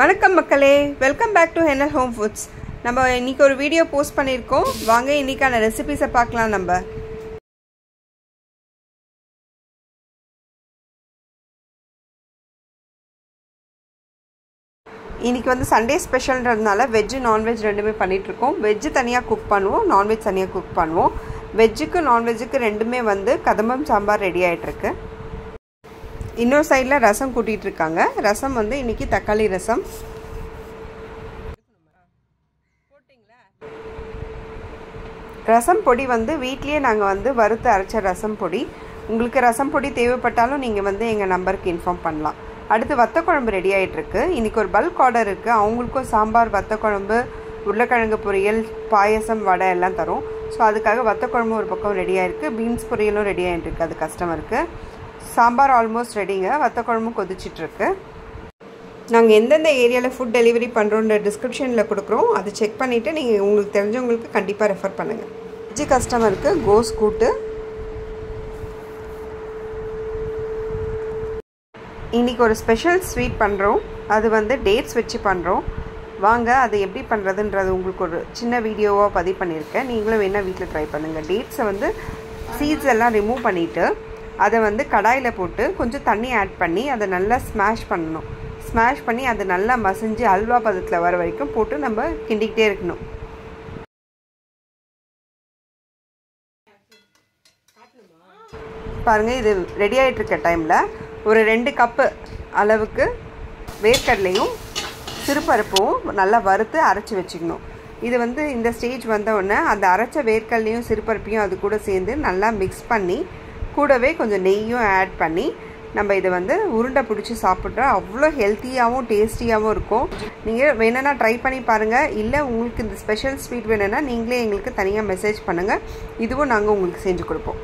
வணக்கம் மக்களே, welcome back to Henal home foods. நம்ம இன்னைக்கு ஒரு வீடியோ போஸ்ட் பண்ணியிருக்கோம். வாங்க இன்னைக்கான ரெசிபிஸை பார்க்கலாம். நம்ம இன்னைக்கு வந்து சண்டே ஸ்பெஷல்ன்றதுனால வெஜ்ஜு நான்வெஜ் ரெண்டுமே பண்ணிகிட்ருக்கோம். வெஜ்ஜு தனியாக குக் பண்ணுவோம், நான்வெஜ் தனியாக குக் பண்ணுவோம். வெஜ்ஜுக்கு நான்வெஜ்ஜுக்கு ரெண்டுமே வந்து கதம்பம் சாம்பார் ரெடி ஆகிட்டுருக்கு. இன்னொரு சைடில் ரசம் கூட்டிகிட்ருக்காங்க. ரசம் வந்து இன்றைக்கி தக்காளி ரசம். ரசம் பொடி வந்து வீட்லேயே நாங்கள் வந்து வறுத்து அரைச்ச ரசம் பொடி. உங்களுக்கு ரசம் பொடி தேவைப்பட்டாலும் நீங்கள் வந்து எங்கள் நம்பருக்கு இன்ஃபார்ம் பண்ணலாம். அடுத்து வத்த குழம்பு ரெடி ஆகிட்டுருக்கு. இன்றைக்கி ஒரு பல்க் ஆர்டர் இருக்குது. அவங்களுக்கும் சாம்பார், வத்த குழம்பு, உருளைக்கிழங்கு பொரியல், பாயசம், வடை எல்லாம் தரும். ஸோ அதுக்காக வத்த குழம்பு ஒரு பக்கம் ரெடி ஆகிருக்கு. பீன்ஸ் பொரியலும் ரெடி ஆகிட்டுருக்கு. அது கஸ்டமருக்கு. சாம்பார் ஆல்மோஸ்ட் ரெடிங்க. வத்த குழம்பு கொதிச்சிட்ருக்கு. நாங்கள் எந்தெந்த ஏரியாவில் ஃபுட் டெலிவரி பண்ணுறோன்ற டிஸ்கிரிப்ஷனில் கொடுக்குறோம். அதை செக் பண்ணிவிட்டு நீங்கள் உங்களுக்கு தெரிஞ்சவங்களுக்கு கண்டிப்பாக ரெஃபர் பண்ணுங்கள். வெஜ்ஜு கஸ்டமருக்கு கோஸ் கூட்டு. இன்றைக்கி ஒரு ஸ்பெஷல் ஸ்வீட் பண்ணுறோம். அது வந்து டேட்ஸ் வச்சு பண்ணுறோம். வாங்க அது எப்படி பண்ணுறதுன்றது உங்களுக்கு ஒரு சின்ன வீடியோவாக பதிவு பண்ணியிருக்கேன். நீங்களும் வேணால் வீட்டில் ட்ரை பண்ணுங்கள். டேட்ஸை வந்து சீட்ஸ் எல்லாம் ரிமூவ் பண்ணிவிட்டு அதை வந்து கடாயில் போட்டு கொஞ்சம் தண்ணி ஆட் பண்ணி அதை நல்லா ஸ்மாஷ் பண்ணணும். ஸ்மாஷ் பண்ணி அது நல்லா மசிஞ்சு அல்வா பதத்தில் வர வரைக்கும் போட்டு நம்ம கிண்டிக்கிட்டே இருக்கணும். பாருங்கள், இது ரெடி ஆகிட்டுருக்க டைமில் ஒரு 2 கப்பு அளவுக்கு வேர்க்கடலையும் சிறுபருப்பும் நல்லா வறுத்து அரைச்சி வச்சுக்கணும். இது வந்து இந்த ஸ்டேஜ் வந்தவுடனே அந்த அரைச்ச வேர்க்கடலையும் சிறுபருப்பையும் அது கூட சேர்ந்து நல்லா மிக்ஸ் பண்ணி கூடவே கொஞ்சம் நெய்யும் ஆட் பண்ணி நம்ம இதை வந்து உருண்டை பிடிச்சி சாப்பிட்றா அவ்வளோ ஹெல்த்தியாகவும் டேஸ்டியாகவும் இருக்கும். நீங்கள் வேணும்னா ட்ரை பண்ணி பாருங்கள். இல்லை உங்களுக்கு இந்த ஸ்பெஷல் ஸ்வீட் வேணும்னா நீங்களே எங்களுக்கு தனியாக மெசேஜ் பண்ணுங்கள். இதுவும் நாங்கள் உங்களுக்கு செஞ்சு கொடுப்போம்.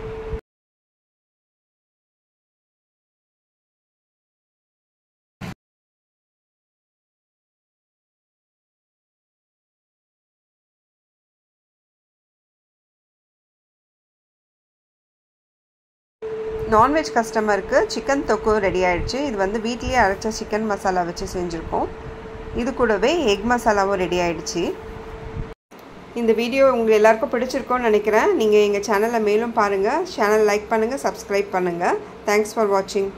நான்வெஜ் கஸ்டமருக்கு சிக்கன் தொக்கு ரெடி ஆகிடுச்சு. இது வந்து வீட்டிலேயே அரைச்ச சிக்கன் மசாலா வச்சு செஞ்சுருக்கோம். இது கூடவே எக் மசாலாவும் ரெடி ஆகிடுச்சு. இந்த வீடியோ உங்களுக்கு எல்லாருக்கும் பிடிச்சிருக்கோன்னு நினைக்கிறேன். நீங்கள் எங்கள் சேனலை மேலும் பாருங்கள். சேனல் லைக் பண்ணுங்கள், சப்ஸ்கிரைப் பண்ணுங்கள். தேங்க்ஸ் ஃபார் வாட்சிங்.